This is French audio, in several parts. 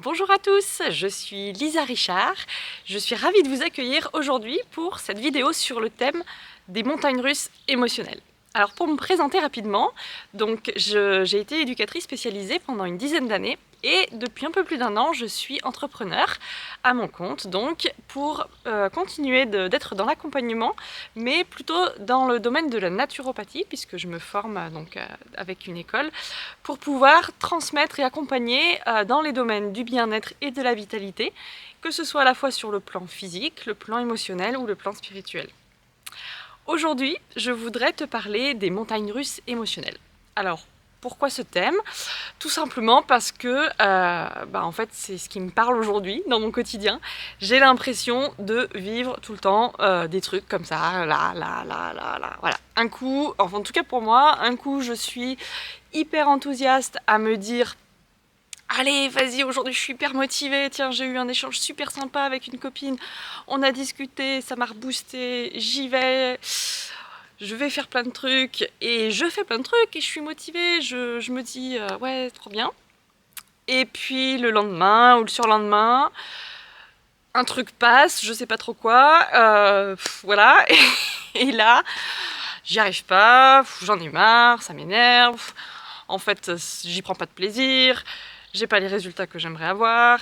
Bonjour à tous, je suis Lisa Richard. Je suis ravie de vous accueillir aujourd'hui pour cette vidéo sur le thème des montagnes russes émotionnelles. Alors pour me présenter rapidement, j'ai été éducatrice spécialisée pendant une dizaine d'années et depuis un peu plus d'un an, je suis entrepreneur à mon compte, donc pour continuer d'être dans l'accompagnement, mais plutôt dans le domaine de la naturopathie, puisque je me forme avec une école, pour pouvoir transmettre et accompagner dans les domaines du bien-être et de la vitalité, que ce soit à la fois sur le plan physique, le plan émotionnel ou le plan spirituel. Aujourd'hui, je voudrais te parler des montagnes russes émotionnelles. Alors, pourquoi ce thème? Tout simplement parce que en fait, c'est ce qui me parle aujourd'hui dans mon quotidien. J'ai l'impression de vivre tout le temps des trucs comme ça, voilà. Un coup, enfin en tout cas pour moi, un coup je suis hyper enthousiaste à me dire allez, vas-y, aujourd'hui je suis hyper motivée, tiens, j'ai eu un échange super sympa avec une copine, on a discuté, ça m'a reboosté, j'y vais, je vais faire plein de trucs, et je fais plein de trucs, et je suis motivée, je me dis, ouais, trop bien. Et puis le lendemain ou le surlendemain, un truc passe, je sais pas trop quoi, voilà, et là, j'y arrive pas, j'en ai marre, ça m'énerve, en fait, j'y prends pas de plaisir, j'ai pas les résultats que j'aimerais avoir.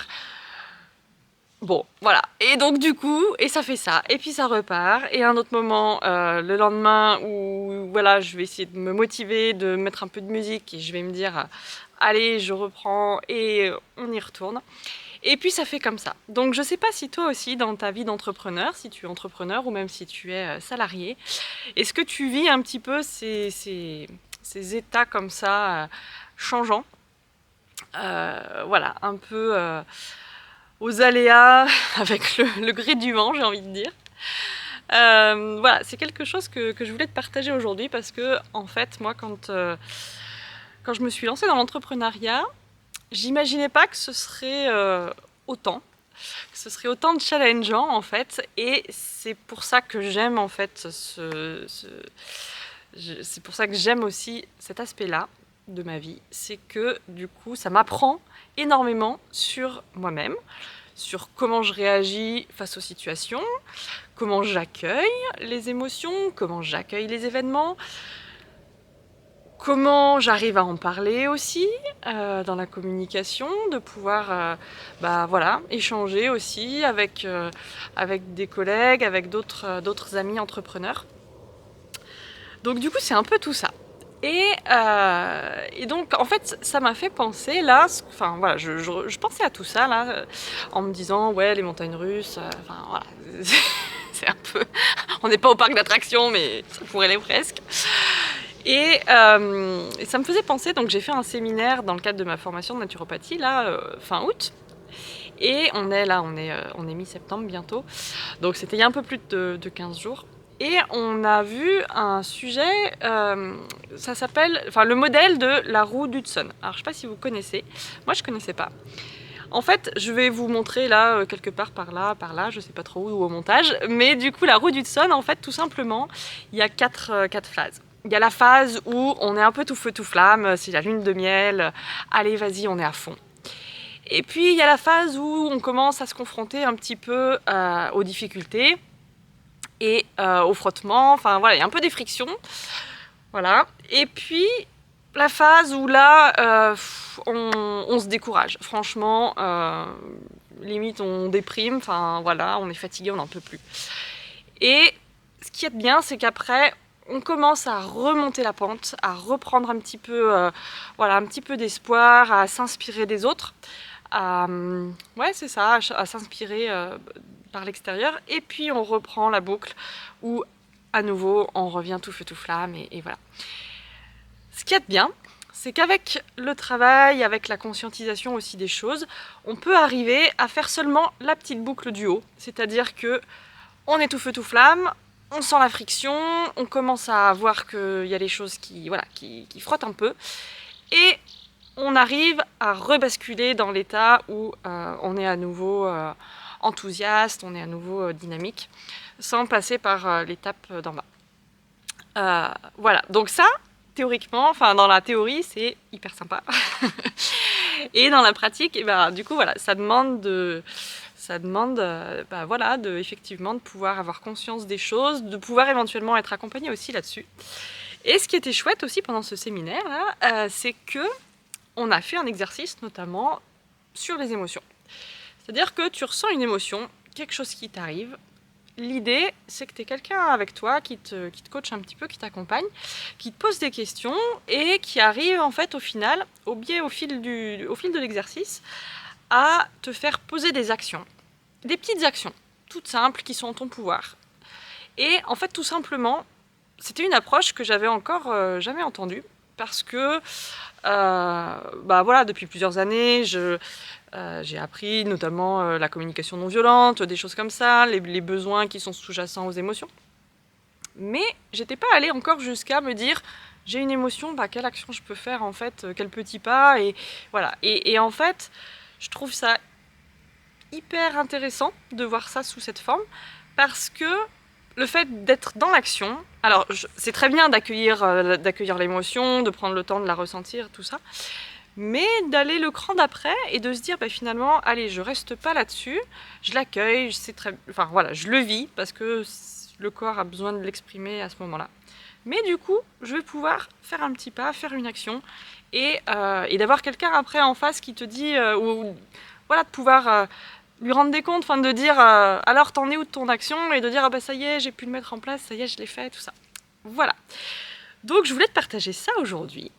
Bon, voilà. Et donc du coup, et ça fait ça, et puis ça repart, et à un autre moment, le lendemain, où voilà, je vais essayer de me motiver, de mettre un peu de musique, et je vais me dire, allez, je reprends, et on y retourne. Et puis ça fait comme ça. Donc je sais pas si toi aussi, dans ta vie d'entrepreneur, si tu es entrepreneur, ou même si tu es salarié, est-ce que tu vis un petit peu ces états comme ça, changeants, voilà, un peu aux aléas, avec le gré du vent, j'ai envie de dire. Voilà, c'est quelque chose que je voulais te partager aujourd'hui parce que, en fait, moi, quand je me suis lancée dans l'entrepreneuriat, j'imaginais pas que ce serait autant, que ce serait autant de challengeant, en fait, et c'est pour ça que j'aime, en fait, c'est pour ça que j'aime aussi cet aspect-là de ma vie, c'est que du coup ça m'apprend énormément sur moi-même, sur comment je réagis face aux situations, comment j'accueille les émotions, comment j'accueille les événements, comment j'arrive à en parler aussi dans la communication, de pouvoir voilà, échanger aussi avec des collègues, avec d'autres amis entrepreneurs. Donc du coup c'est un peu tout ça. Et donc en fait ça m'a fait penser là, enfin voilà, je pensais à tout ça là, en me disant ouais les montagnes russes, enfin voilà, c'est un peu, on n'est pas au parc d'attractions mais ça pourrait l'être presque. Et ça me faisait penser, donc j'ai fait un séminaire dans le cadre de ma formation de naturopathie là, fin août. Et on est mi-septembre bientôt, donc c'était il y a un peu plus de 15 jours. Et on a vu un sujet, ça s'appelle, enfin le modèle de la roue d'Hudson. Alors je sais pas si vous connaissez, moi je connaissais pas. En fait, je vais vous montrer là, quelque part par là, je sais pas trop où, au montage. Mais du coup, la roue d'Hudson, en fait, tout simplement, il y a quatre phases. Il y a la phase où on est un peu tout feu tout flamme, c'est la lune de miel, allez vas-y, on est à fond. Et puis il y a la phase où on commence à se confronter un petit peu aux difficultés et au frottement, enfin voilà, il y a un peu des frictions, voilà. Et puis la phase où là, on se décourage, franchement, limite on déprime, enfin voilà, on est fatigué, on n'en peut plus. Et ce qui est bien, c'est qu'après, on commence à remonter la pente, à reprendre un petit peu, voilà, un petit peu d'espoir, à s'inspirer des autres, ouais, c'est ça, à s'inspirer par l'extérieur, et puis on reprend la boucle où à nouveau on revient tout feu tout flamme, et voilà. Ce qui est bien, c'est qu'avec le travail, avec la conscientisation aussi des choses, on peut arriver à faire seulement la petite boucle du haut, c'est-à-dire que on est tout feu tout flamme, on sent la friction, on commence à voir qu'il y a des choses qui frottent un peu, et on arrive à rebasculer dans l'état où on est à nouveau enthousiaste, on est à nouveau dynamique, sans passer par l'étape d'en bas. Voilà, donc ça, théoriquement, enfin dans la théorie, c'est hyper sympa. Et dans la pratique, et ben, du coup, voilà, ça demande voilà, effectivement de pouvoir avoir conscience des choses, de pouvoir éventuellement être accompagné aussi là-dessus. Et ce qui était chouette aussi pendant ce séminaire-là, c'est que on a fait un exercice notamment sur les émotions. C'est-à-dire que tu ressens une émotion, quelque chose qui t'arrive. L'idée, c'est que tu aies quelqu'un avec toi qui te coach un petit peu, qui t'accompagne, qui te pose des questions et qui arrive en fait au final, au fil de l'exercice, à te faire poser des actions. Des petites actions, toutes simples, qui sont en ton pouvoir. Et en fait, tout simplement, c'était une approche que j'avais encore jamais entendue, parce que voilà, depuis plusieurs années, j'ai appris notamment la communication non violente, des choses comme ça, les besoins qui sont sous-jacents aux émotions. Mais j'étais pas allée encore jusqu'à me dire, j'ai une émotion, quelle action je peux faire en fait, quel petit pas, et voilà. Et en fait, je trouve ça hyper intéressant de voir ça sous cette forme, parce que le fait d'être dans l'action, alors c'est très bien d'accueillir l'émotion, de prendre le temps de la ressentir, tout ça, mais d'aller le cran d'après et de se dire finalement, allez, je reste pas là-dessus, je l'accueille, je le vis parce que le corps a besoin de l'exprimer à ce moment-là. Mais du coup, je vais pouvoir faire un petit pas, faire une action et d'avoir quelqu'un après en face qui te dit, voilà, de pouvoir lui rendre des comptes, de dire alors t'en es où de ton action, et de dire ça y est, j'ai pu le mettre en place, ça y est, je l'ai fait, tout ça. Voilà. Donc je voulais te partager ça aujourd'hui.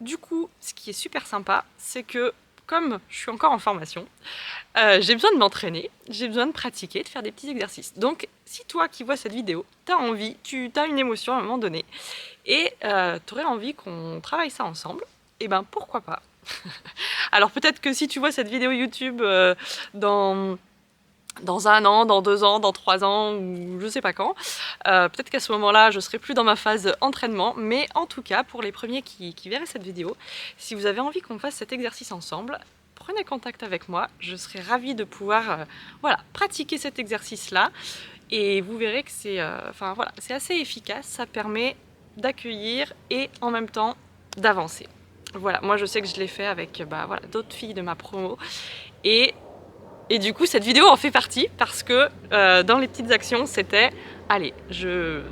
Du coup, ce qui est super sympa, c'est que comme je suis encore en formation, j'ai besoin de m'entraîner, j'ai besoin de pratiquer, de faire des petits exercices. Donc si toi qui vois cette vidéo, t'as envie, tu as une émotion à un moment donné, et t'aurais envie qu'on travaille ça ensemble, et pourquoi pas. Alors peut-être que si tu vois cette vidéo YouTube dans 1 an, dans 2 ans, dans 3 ans, ou je sais pas quand, peut-être qu'à ce moment-là, je serai plus dans ma phase entraînement, mais en tout cas, pour les premiers qui verraient cette vidéo, si vous avez envie qu'on fasse cet exercice ensemble, prenez contact avec moi, je serai ravie de pouvoir pratiquer cet exercice-là, et vous verrez que c'est assez efficace, ça permet d'accueillir et en même temps d'avancer. Voilà, moi je sais que je l'ai fait avec d'autres filles de ma promo, et du coup cette vidéo en fait partie parce que dans les petites actions c'était allez,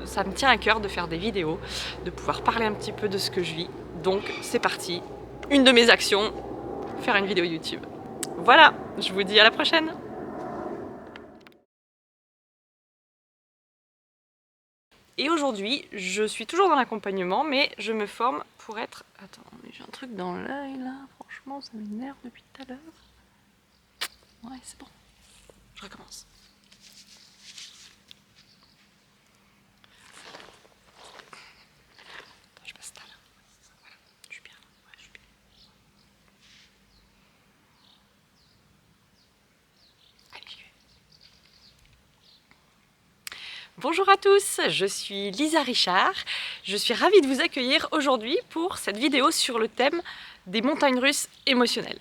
ça me tient à cœur de faire des vidéos, de pouvoir parler un petit peu de ce que je vis, donc c'est parti, une de mes actions, faire une vidéo YouTube. Voilà, je vous dis à la prochaine. Et aujourd'hui, je suis toujours dans l'accompagnement, mais je me forme pour être... Attends, mais j'ai un truc dans l'œil là, franchement ça m'énerve depuis tout à l'heure. Ouais, c'est bon, je recommence. Attends, je passe là. Voilà, je suis bien. Ouais, je suis bien. Allez, j'y vais. Bonjour à tous, je suis Lisa Richard. Je suis ravie de vous accueillir aujourd'hui pour cette vidéo sur le thème des montagnes russes émotionnelles.